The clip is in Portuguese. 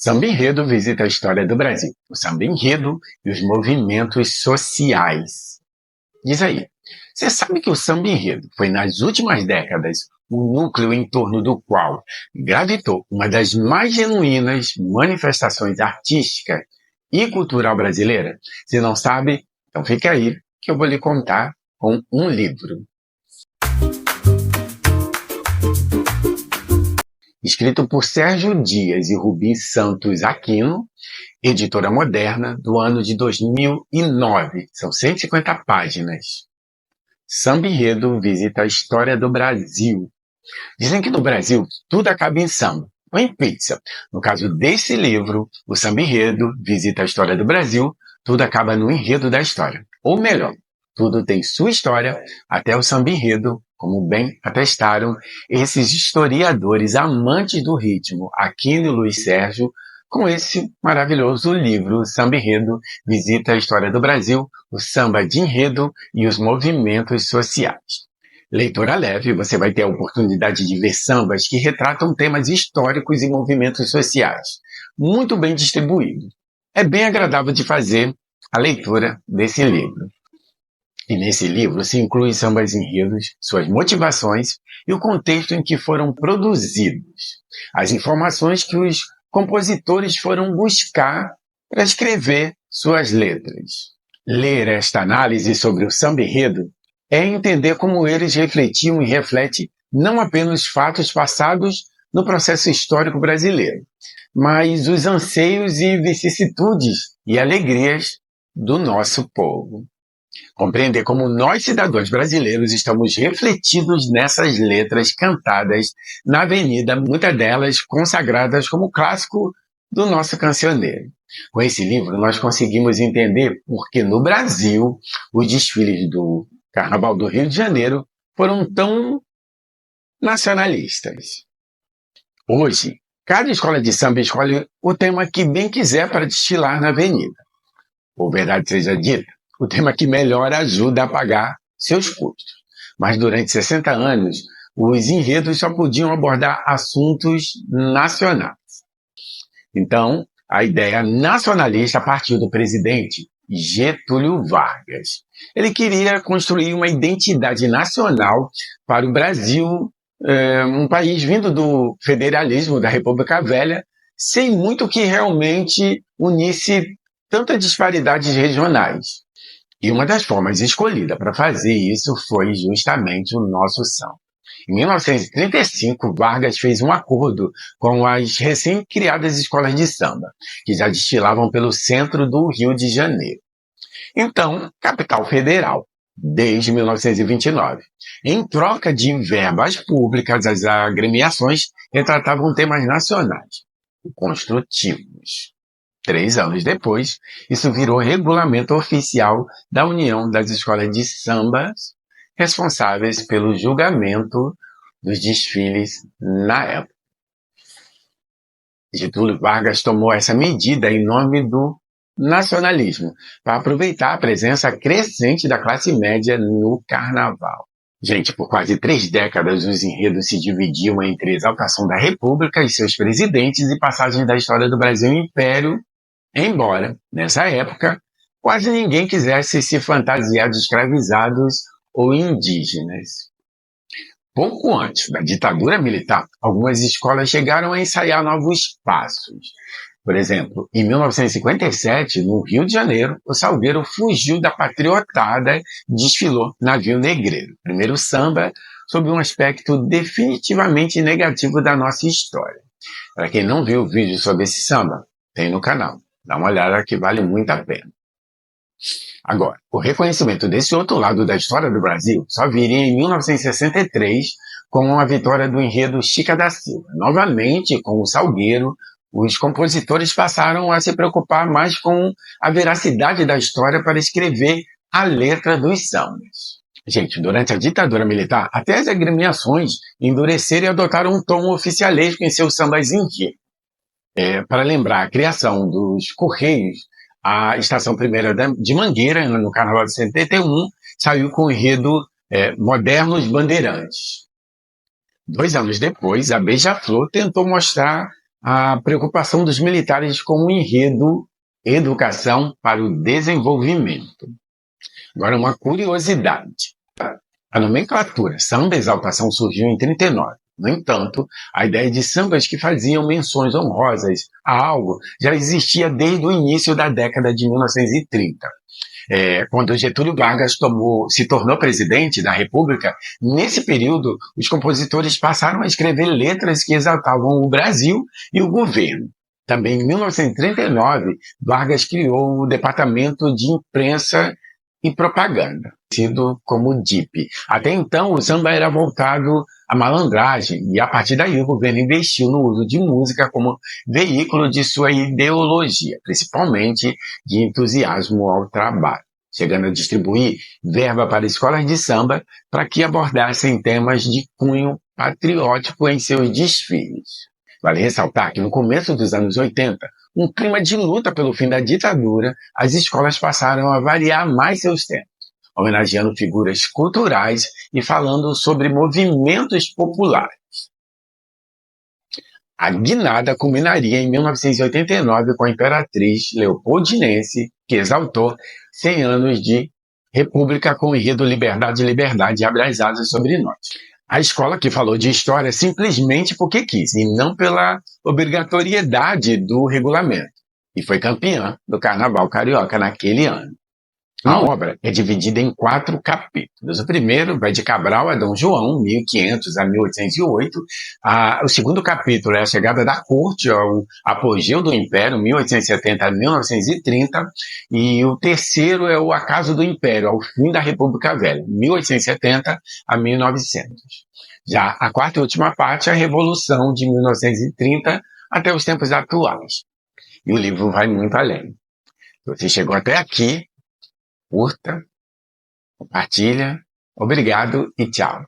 Samba Enredo visita a história do Brasil, o samba enredo e os movimentos sociais. Diz aí, você sabe que o samba enredo foi nas últimas décadas o núcleo em torno do qual gravitou uma das mais genuínas manifestações artísticas e cultural brasileira? Se não sabe, então fique aí que eu vou lhe contar com um livro. Escrito por Sérgio Dias e Rubi Santos Aquino, editora moderna, do ano de 2009. São 150 páginas. Samba Enredo visita a história do Brasil. Dizem que no Brasil tudo acaba em samba, ou em pizza. No caso desse livro, o Samba Enredo visita a história do Brasil, tudo acaba no enredo da história. Ou melhor, tudo tem sua história até o samba enredo, como bem atestaram esses historiadores amantes do ritmo, Aquino e Luiz Sérgio, com esse maravilhoso livro, Samba Enredo visita a história do Brasil, o samba de enredo e os movimentos sociais. Leitura leve, você vai ter a oportunidade de ver sambas que retratam temas históricos e movimentos sociais, muito bem distribuídos. É bem agradável de fazer a leitura desse livro. E nesse livro se inclui sambas enredos, suas motivações e o contexto em que foram produzidos. As informações que os compositores foram buscar para escrever suas letras. Ler esta análise sobre o samba enredo é entender como eles refletiam e refletem não apenas fatos passados no processo histórico brasileiro, mas os anseios e vicissitudes e alegrias do nosso povo. Compreender como nós, cidadãos brasileiros, estamos refletidos nessas letras cantadas na avenida, muitas delas consagradas como clássico do nosso cancioneiro. Com esse livro, nós conseguimos entender por que no Brasil os desfiles do Carnaval do Rio de Janeiro foram tão nacionalistas. Hoje, cada escola de samba escolhe o tema que bem quiser para desfilar na avenida. Por verdade seja dita, o tema que melhor ajuda a pagar seus custos. Mas durante 60 anos, os enredos só podiam abordar assuntos nacionais. Então, a ideia nacionalista partiu do presidente Getúlio Vargas. Ele queria construir uma identidade nacional para o Brasil, um país vindo do federalismo da República Velha, sem muito que realmente unisse tantas disparidades regionais. E uma das formas escolhidas para fazer isso foi justamente o nosso samba. Em 1935, Vargas fez um acordo com as recém-criadas escolas de samba, que já desfilavam pelo centro do Rio de Janeiro. Então, capital federal, desde 1929. Em troca de verbas públicas, as agremiações retratavam temas nacionais, construtivos. 3 anos depois, isso virou regulamento oficial da União das Escolas de Samba, responsáveis pelo julgamento dos desfiles na época. Getúlio Vargas tomou essa medida em nome do nacionalismo, para aproveitar a presença crescente da classe média no carnaval. Gente, por quase 3 décadas os enredos se dividiam entre exaltação da República e seus presidentes e passagem da história do Brasil em Império, embora, nessa época, quase ninguém quisesse se fantasiar de escravizados ou indígenas. Pouco antes da ditadura militar, algumas escolas chegaram a ensaiar novos passos. Por exemplo, em 1957, no Rio de Janeiro, o Salgueiro fugiu da patriotada e desfilou Navio Negreiro, primeiro samba sob um aspecto definitivamente negativo da nossa história. Para quem não viu o vídeo sobre esse samba, tem no canal. Dá uma olhada que vale muito a pena. Agora, o reconhecimento desse outro lado da história do Brasil só viria em 1963 com a vitória do enredo Chica da Silva. Novamente, com o Salgueiro, os compositores passaram a se preocupar mais com a veracidade da história para escrever a letra dos sambas. Gente, durante a ditadura militar, até as agremiações endureceram e adotaram um tom oficialesco em seus sambas enredo. Para lembrar a criação dos Correios, a Estação Primeira de Mangueira, no Carnaval de 71, saiu com o enredo Modernos Bandeirantes. 2 anos depois, a Beija-Flor tentou mostrar a preocupação dos militares com o enredo Educação para o Desenvolvimento. Agora, uma curiosidade. A nomenclatura Samba Exaltação surgiu em 39. No entanto, a ideia de sambas que faziam menções honrosas a algo já existia desde o início da década de 1930. Quando Getúlio Vargas se tornou presidente da República, nesse período, os compositores passaram a escrever letras que exaltavam o Brasil e o governo. Também em 1939, Vargas criou o Departamento de Imprensa e Propaganda, conhecido como DIP. Até então, o samba era voltado à malandragem e, a partir daí, o governo investiu no uso de música como veículo de sua ideologia, principalmente de entusiasmo ao trabalho, chegando a distribuir verba para escolas de samba para que abordassem temas de cunho patriótico em seus desfiles. Vale ressaltar que no começo dos anos 80, um clima de luta pelo fim da ditadura, as escolas passaram a variar mais seus temas, homenageando figuras culturais e falando sobre movimentos populares. A guinada culminaria em 1989 com a imperatriz Leopoldinense, que exaltou 100 anos de República com o enredo Liberdade, Liberdade, abre as asas sobre nós. A escola que falou de história simplesmente porque quis, e não pela obrigatoriedade do regulamento, e foi campeã do Carnaval Carioca naquele ano. A obra é dividida em 4 capítulos. O primeiro vai de Cabral a Dom João, 1500 a 1808. O segundo capítulo é a chegada da corte ao apogeu do Império, 1870 a 1930. E o terceiro é o acaso do Império, ao fim da República Velha, 1870 a 1900. Já a quarta e última parte é a Revolução de 1930 até os tempos atuais. E o livro vai muito além. Se você chegou até aqui, curta, compartilha, obrigado e tchau.